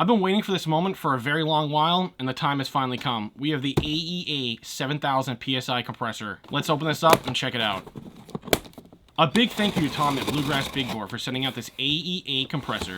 I've been waiting for this moment for a very long while, and the time has finally come. We have the AEA 7000psi compressor. Let's open this up and check it out. A big thank you to Tom at Bluegrass Big Bore for sending out this AEA compressor.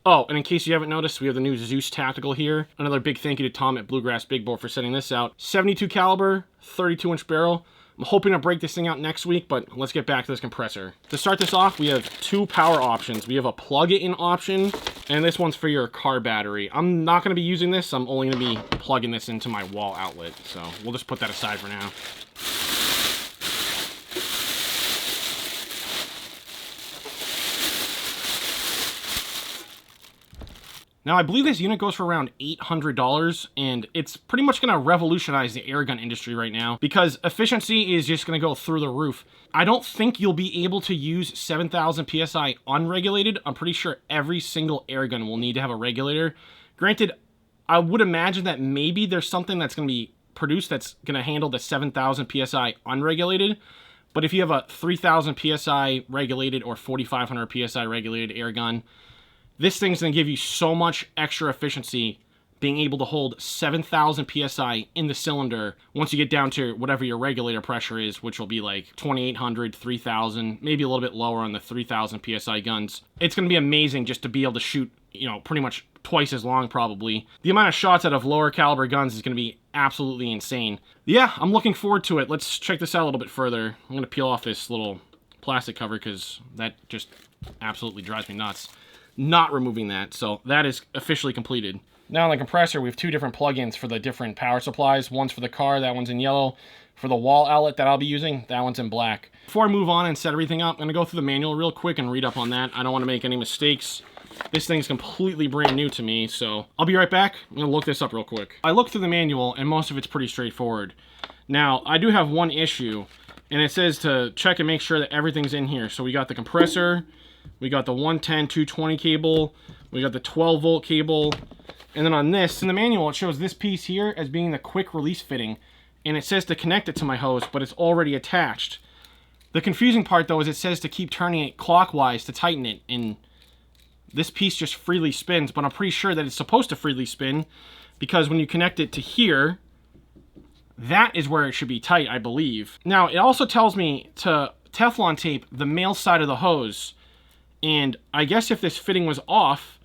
Oh, and in case you haven't noticed, we have the new Zeus Tactical here. Another big thank you to Tom at Bluegrass Big Bore for sending this out. 72 caliber, 32-inch barrel. I'm hoping to break this thing out next week, but let's get back to this compressor. To start this off, we have two power options. We have a plug-it-in option, and this one's for your car battery. I'm not going to be using this. I'm only going to be plugging this into my wall outlet, so we'll just put that aside for now. Now, I believe this unit goes for around $800, and it's pretty much going to revolutionize the air gun industry right now, because efficiency is just going to go through the roof. I don't think you'll be able to use 7000 PSI unregulated. I'm pretty sure every single air gun will need to have a regulator. Granted, I would imagine that maybe there's something that's going to be produced that's going to handle the 7000 PSI unregulated, but if you have a 3000 PSI regulated or 4500 PSI regulated air gun, this thing's going to give you so much extra efficiency being able to hold 7,000 PSI in the cylinder once you get down to whatever your regulator pressure is, which will be like 2,800, 3,000, maybe a little bit lower on the 3,000 PSI guns. It's going to be amazing just to be able to shoot, you know, pretty much twice as long probably. The amount of shots out of lower caliber guns is going to be absolutely insane. Yeah, I'm looking forward to it. Let's check this out a little bit further. I'm going to peel off this little plastic cover because that just absolutely drives me nuts. Not removing that, so that is officially completed. Now on the compressor, we have two different plugins for the different power supplies. One's for the car, that one's in yellow. For the wall outlet that I'll be using, that one's in black. Before I move on and set everything up, I'm going to go through the manual real quick and read up on that. I don't want to make any mistakes. This thing's completely brand new to me, so I'll be right back. I'm going to look this up real quick. I looked through the manual, and most of it's pretty straightforward. Now, I do have one issue, and it says to check and make sure that everything's in here. So we got the compressor, we got the 110 220 cable, we got the 12 volt cable, and then on this, in the manual, it shows this piece here as being the quick release fitting, and it says to connect it to my hose, but it's already attached. The confusing part though is it says to keep turning it clockwise to tighten it, and this piece just freely spins, but I'm pretty sure that it's supposed to freely spin, because when you connect it to here, that is where it should be tight, I believe. Now, it also tells me to Teflon tape the male side of the hose, and I guess if this fitting was off,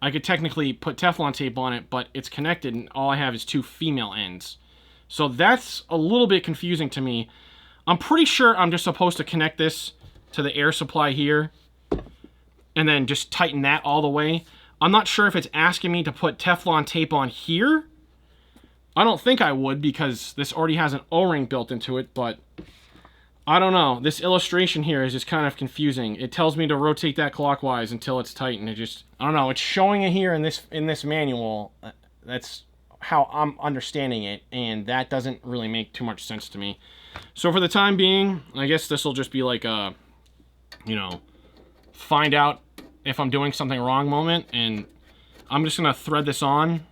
I could technically put Teflon tape on it, but it's connected and all I have is two female ends. So that's a little bit confusing to me. I'm pretty sure I'm just supposed to connect this to the air supply here and then just tighten that all the way. I'm not sure if it's asking me to put Teflon tape on here. I don't think I would because this already has an O-ring built into it, but I don't know. This illustration here is just kind of confusing. It tells me to rotate that clockwise until it's tight, and it just, I don't know. It's showing it here in this manual. That's how I'm understanding it, and that doesn't really make too much sense to me. So for the time being, I guess this will just be like a, you know, find out if I'm doing something wrong moment, and I'm just going to thread this on,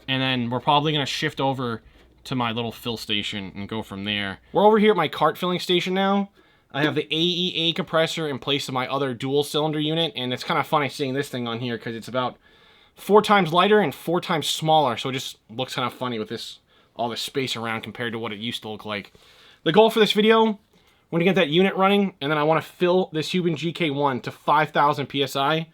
and then we're probably going to shift over to my little fill station and go from there. We're over here at my cart filling station now. I have the AEA compressor in place of my other dual cylinder unit, and it's kind of funny seeing this thing on here because it's about 4 times lighter and 4 times smaller, so it just looks kind of funny with this, all this space around compared to what it used to look like. The goal for this video, I'm going to get that unit running, and then I want to fill this Huben GK1 to 5,000 PSI.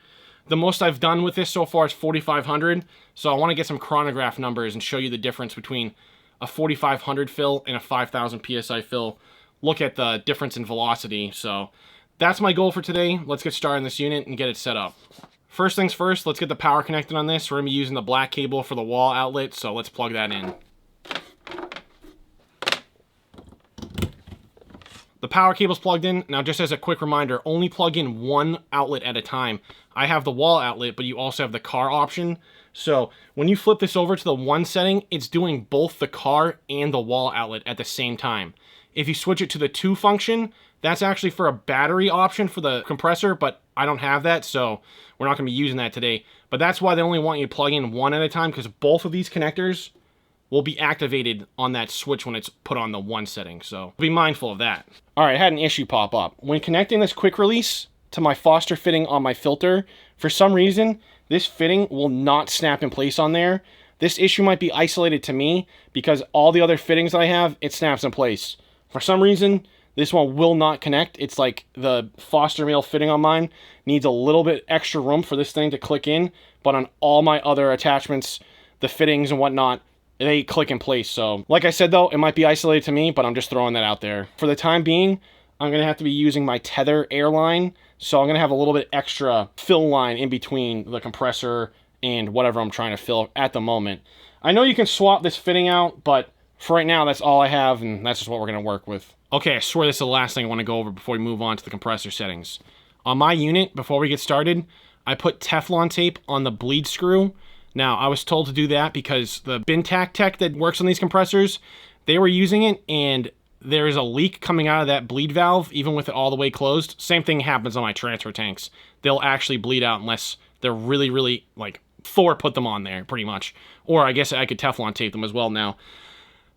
The most I've done with this so far is 4,500, so I want to get some chronograph numbers and show you the difference between a 4,500 fill and a 5,000 PSI fill. Look at the difference in velocity. So that's my goal for today. Let's get started on this unit and get it set up. First things first, let's get the power connected on this. We're going to be using the black cable for the wall outlet, so let's plug that in. The power cable's plugged in. Now, just as a quick reminder, only plug in one outlet at a time. I have the wall outlet, but you also have the car option. So when you flip this over to the 1 setting, it's doing both the car and the wall outlet at the same time. If you switch it to the 2 function, That's actually for a battery option for the compressor, but I don't have that, so we're not going to be using that today. But that's why they only want you to plug in one at a time, because both of these connectors will be activated on that switch when it's put on the one setting, so be mindful of that. All right, I had an issue pop up. When connecting this quick release to my Foster fitting on my filter, for some reason, this fitting will not snap in place on there. This issue might be isolated to me, because all the other fittings I have, it snaps in place. For some reason, this one will not connect. It's like the Foster male fitting on mine needs a little bit extra room for this thing to click in, but on all my other attachments, the fittings and whatnot, they click in place. So like I said though, it might be isolated to me, but I'm just throwing that out there. For the time being, I'm going to have to be using my tether airline, so I'm going to have a little bit extra fill line in between the compressor and whatever I'm trying to fill at the moment. I know you can swap this fitting out, but for right now, that's all I have, and that's just what we're going to work with. Okay, I swear this is the last thing I want to go over before we move on to the compressor settings. On my unit, before we get started, I put Teflon tape on the bleed screw. Now, I was told to do that because the Bintac tech that works on these compressors, they were using it, and there is a leak coming out of that bleed valve, even with it all the way closed. Same thing happens on my transfer tanks. They'll actually bleed out unless they're really, really, like, Thor put them on there, pretty much. Or I guess I could Teflon tape them as well now.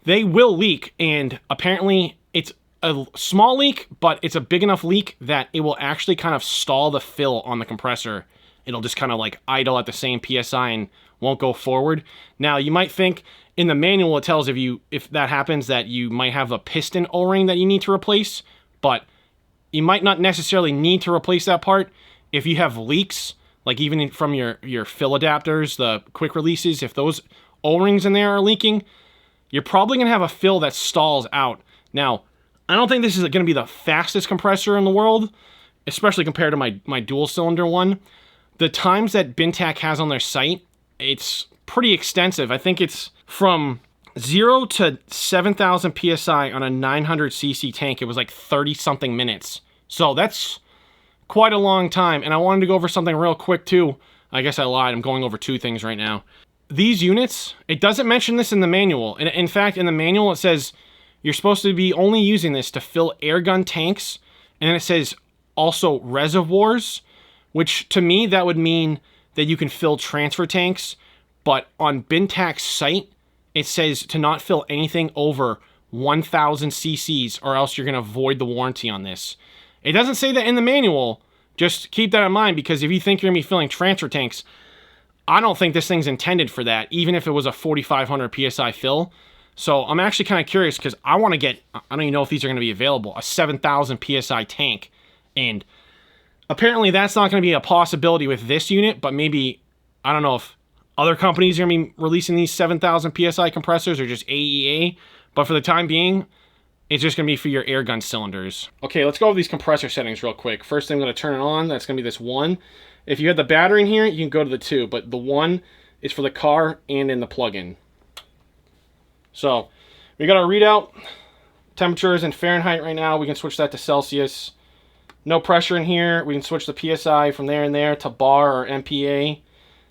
They will leak, and apparently it's a small leak, but it's a big enough leak that it will actually kind of stall the fill on the compressor. It'll just kind of like idle at the same PSI and won't go forward. Now, you might think in the manual it tells if that happens that you might have a piston O-ring that you need to replace, but you might not necessarily need to replace that part. If you have leaks, like even from your fill adapters, the quick releases, if those O-rings in there are leaking, you're probably going to have a fill that stalls out. Now, I don't think this is going to be the fastest compressor in the world, especially compared to my dual cylinder one. The times that Bintac has on their site, it's pretty extensive. I think it's from 0 to 7,000 psi on a 900cc tank. It was like 30-something minutes. So that's quite a long time. And I wanted to go over something real quick too. I guess I lied. I'm going over two things right now. These units, it doesn't mention this in the manual. And in fact, in the manual, it says you're supposed to be only using this to fill airgun tanks. And then it says also reservoirs, which to me, that would mean that you can fill transfer tanks. But on Bintac's site, it says to not fill anything over 1,000 cc's or else you're going to void the warranty on this. It doesn't say that in the manual. Just keep that in mind, because if you think you're going to be filling transfer tanks, I don't think this thing's intended for that, even if it was a 4,500 psi fill. So I'm actually kind of curious, because I want to get, I don't even know if these are going to be available, a 7,000 psi tank. And apparently that's not going to be a possibility with this unit, but maybe, I don't know if other companies are going to be releasing these 7,000 psi compressors or just AEA. But for the time being, it's just going to be for your airgun cylinders. Okay, let's go over these compressor settings real quick. First thing I'm going to turn it on, that's going to be this one. If you had the battery in here, you can go to the 2, but the 1 is for the car and in the plug-in. So, we got our readout. Temperatures in Fahrenheit right now. We can switch that to Celsius. No pressure in here. We can switch the PSI from there and there to bar or MPa.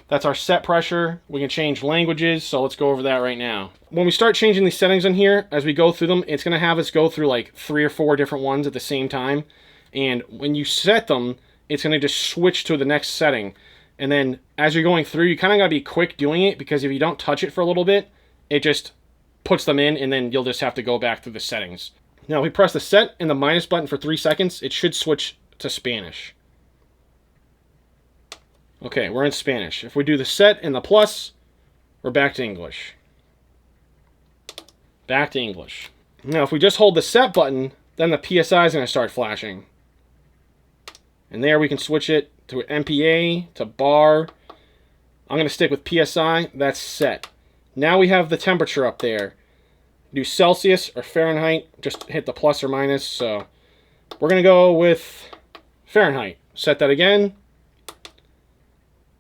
That's our set pressure. We can change languages, so let's go over that right now. When we start changing these settings in here, as we go through them, it's going to have us go through like 3 or 4 different ones at the same time. And when you set them, it's going to just switch to the next setting. And then as you're going through, you kind of got to be quick doing it, because if you don't touch it for a little bit, it just puts them in, and then you'll just have to go back through the settings. Now, if we press the set and the minus button for 3 seconds, it should switch to Spanish. Okay, we're in Spanish. If we do the set and the plus, we're back to English. Back to English. Now, if we just hold the set button, then the PSI is going to start flashing. And there we can switch it to MPa, to bar. I'm going to stick with PSI. That's set. Now we have the temperature up there. Do Celsius or Fahrenheit. Just hit the plus or minus. So we're going to go with Fahrenheit. Set that again.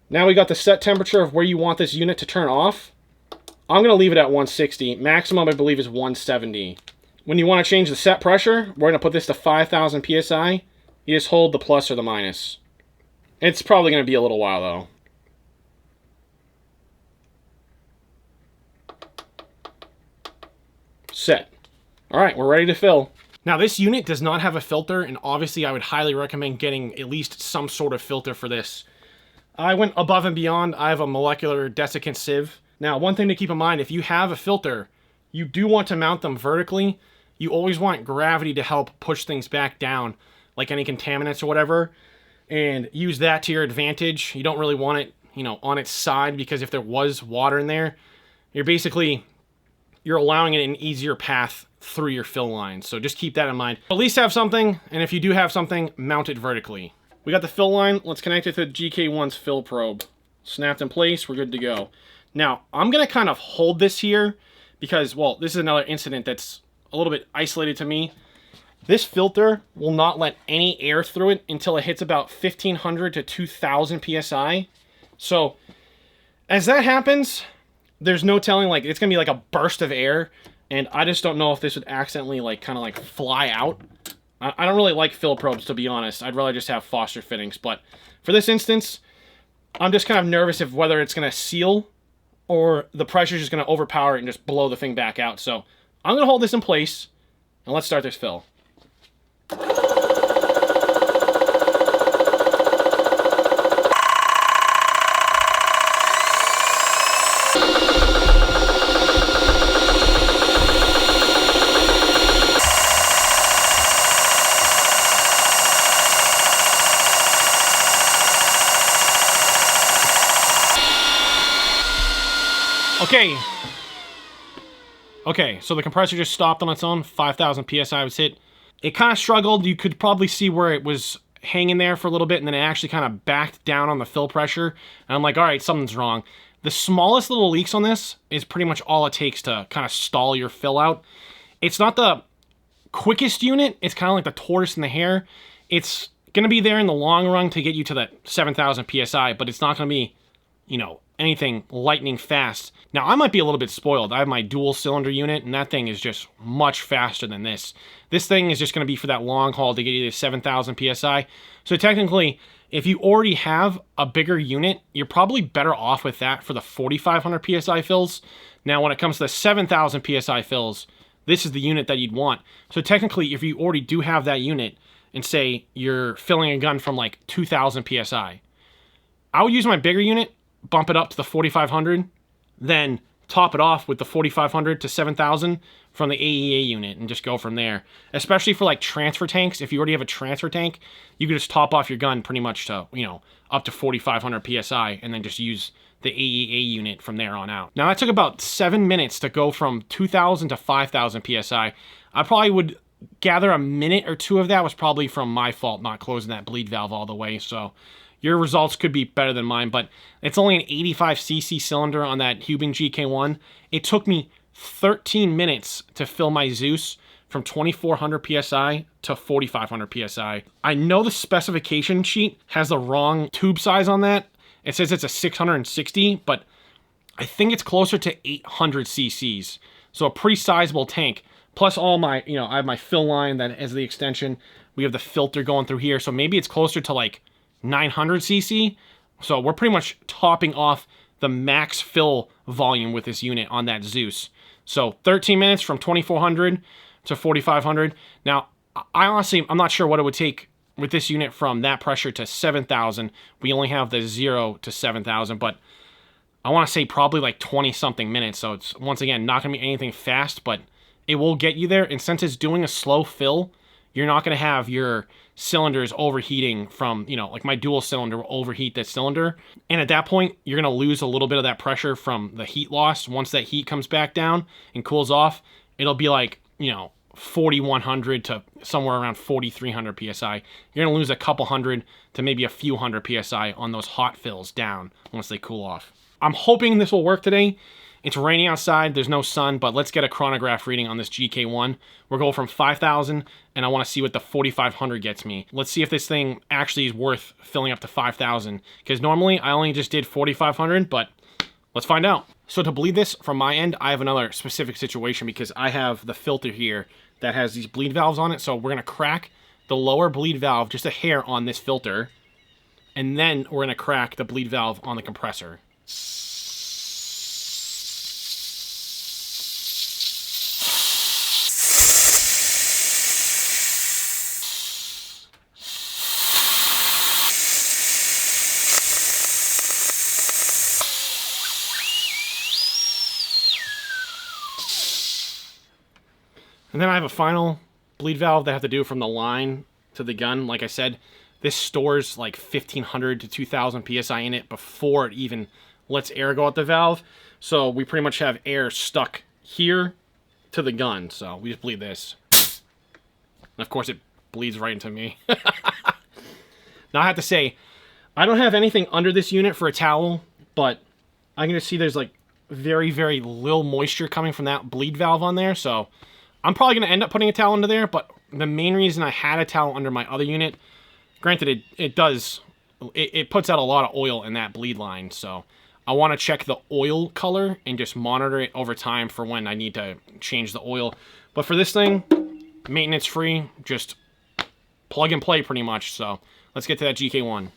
Now we got the set temperature of where you want this unit to turn off. I'm going to leave it at 160. Maximum, I believe, is 170. When you want to change the set pressure, we're going to put this to 5,000 psi. You just hold the plus or the minus. It's probably going to be a little while, though. Set. All right, we're ready to fill. Now, this unit does not have a filter, and obviously I would highly recommend getting at least some sort of filter for this. I went above and beyond. I have a molecular desiccant sieve. Now, one thing to keep in mind, if you have a filter, you do want to mount them vertically. You always want gravity to help push things back down, like any contaminants or whatever, and use that to your advantage. You don't really want it, you know, on its side, because if there was water in there, you're allowing it an easier path through your fill line. So just keep that in mind. At least have something, and if you do have something, mount it vertically. We got the fill line. Let's connect it to GK1's fill probe. Snapped in place. We're good to go. Now, I'm going to kind of hold this here because, well, this is another incident that's a little bit isolated to me. This filter will not let any air through it until it hits about 1500 to 2000 psi. So as that happens, there's no telling, like, it's going to be like a burst of air, and I just don't know if this would accidentally, like, kind of like fly out. I don't really like fill probes, to be honest. I'd rather just have Foster fittings, but for this instance, I'm just kind of nervous if whether it's going to seal or the pressure is just going to overpower it and just blow the thing back out. So I'm going to hold this in place, and let's start this fill. Okay, so the compressor just stopped on its own. 5,000 psi was hit. It kind of struggled. You could probably see where it was hanging there for a little bit, and then it actually kind of backed down on the fill pressure. And I'm like, all right, something's wrong. The smallest little leaks on this is pretty much all it takes to kind of stall your fill out. It's not the quickest unit. It's kind of like the tortoise and the hare. It's going to be there in the long run to get you to that 7,000 psi, but it's not going to be, you know, anything lightning fast. Now, I might be a little bit spoiled. I have my dual cylinder unit, and that thing is just much faster than this. This thing is just going to be for that long haul to get you to 7,000 psi. So technically, if you already have a bigger unit, you're probably better off with that for the 4,500 psi fills. Now, when it comes to the 7,000 psi fills, this is the unit that you'd want. So technically, if you already do have that unit, and say you're filling a gun from like 2,000 psi, I would use my bigger unit, bump it up to the 4,500, then top it off with the 4,500 to 7,000 from the AEA unit and just go from there. Especially for like transfer tanks. If you already have a transfer tank, you can just top off your gun pretty much to, you know, up to 4,500 psi and then just use the AEA unit from there on out. Now that took about 7 minutes to go from 2,000 to 5,000 psi. I probably would gather a minute or two of that was probably from my fault not closing that bleed valve all the way. So your results could be better than mine, but it's only an 85cc cylinder on that Huben GK1. It took me 13 minutes to fill my Zeus from 2,400 psi to 4,500 psi. I know the specification sheet has the wrong tube size on that. It says it's a 660, but I think it's closer to 800 cc's. So a pretty sizable tank. Plus all my, you know, I have my fill line that is the extension. We have the filter going through here. So maybe it's closer to like 900 cc. So we're pretty much topping off the max fill volume with this unit on that Zeus. So 13 minutes from 2,400 to 4,500. Now, I honestly, I'm not sure what it would take with this unit from that pressure to 7,000. We only have the 0 to 7,000, but I want to say probably like 20 something minutes. So it's, once again, not going to be anything fast, but it will get you there. And since it's doing a slow fill, you're not going to have your cylinders overheating from, you know, like my dual cylinder will overheat that cylinder. And at that point, you're going to lose a little bit of that pressure from the heat loss. Once that heat comes back down and cools off, it'll be like, you know, 4,100 to somewhere around 4,300 psi. You're going to lose a couple hundred to maybe a few hundred psi on those hot fills down once they cool off. I'm hoping this will work today. It's raining outside, there's no sun, but let's get a chronograph reading on this GK1. We're going from 5,000, and I want to see what the 4,500 gets me. Let's see if this thing actually is worth filling up to 5,000, because normally I only just did 4,500, but let's find out. So to bleed this from my end, I have another specific situation because I have the filter here that has these bleed valves on it, so we're going to crack the lower bleed valve just a hair on this filter, and then we're going to crack the bleed valve on the compressor. And then I have a final bleed valve that I have to do from the line to the gun. Like I said, this stores like 1500 to 2000 psi in it before it even lets air go out the valve. So we pretty much have air stuck here to the gun. So we just bleed this. And of course it bleeds right into me. Now I have to say, I don't have anything under this unit for a towel, but I can just see there's like very, very little moisture coming from that bleed valve on there. So I'm probably going to end up putting a towel under there, but the main reason I had a towel under my other unit, granted it puts out a lot of oil in that bleed line. So I want to check the oil color and just monitor it over time for when I need to change the oil. But for this thing, maintenance free, just plug and play pretty much. So let's get to that GK1.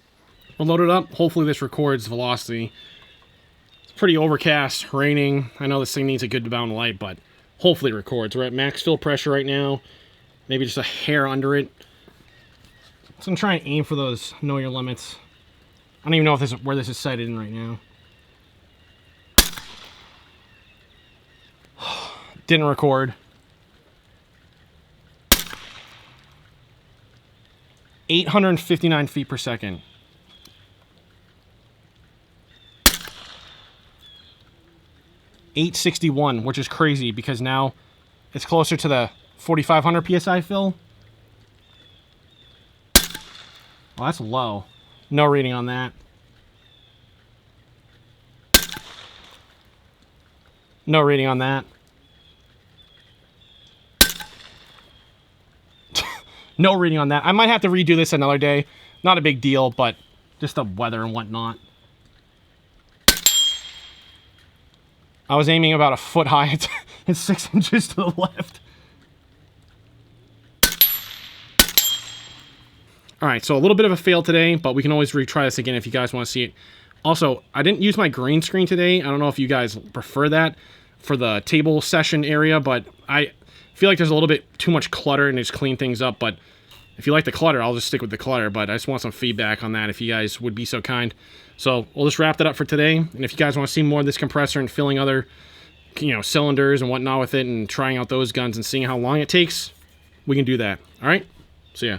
We'll load it up. Hopefully this records velocity. It's pretty overcast, raining. I know this thing needs a good amount of light, but hopefully it records. We're at max fill pressure right now. Maybe just a hair under it. So I'm trying to aim for those know your limits. I don't even know if this is where this is sighted in right now. Didn't record. 859 feet per second. .861, which is crazy because now it's closer to the 4,500 psi fill. Well, that's low. No reading on that. No reading on that. No reading on that. I might have to redo this another day. Not a big deal, but just the weather and whatnot. I was aiming about a foot high. It's 6 inches to the left. All right, so a little bit of a fail today, but we can always retry this again if you guys want to see it. Also, I didn't use my green screen today. I don't know if you guys prefer that for the table session area, but I feel like there's a little bit too much clutter and just clean things up. But if you like the clutter, I'll just stick with the clutter. But I just want some feedback on that if you guys would be so kind. So we'll just wrap that up for today. And if you guys want to see more of this compressor and filling other, cylinders and whatnot with it and trying out those guns and seeing how long it takes, we can do that. All right? See ya.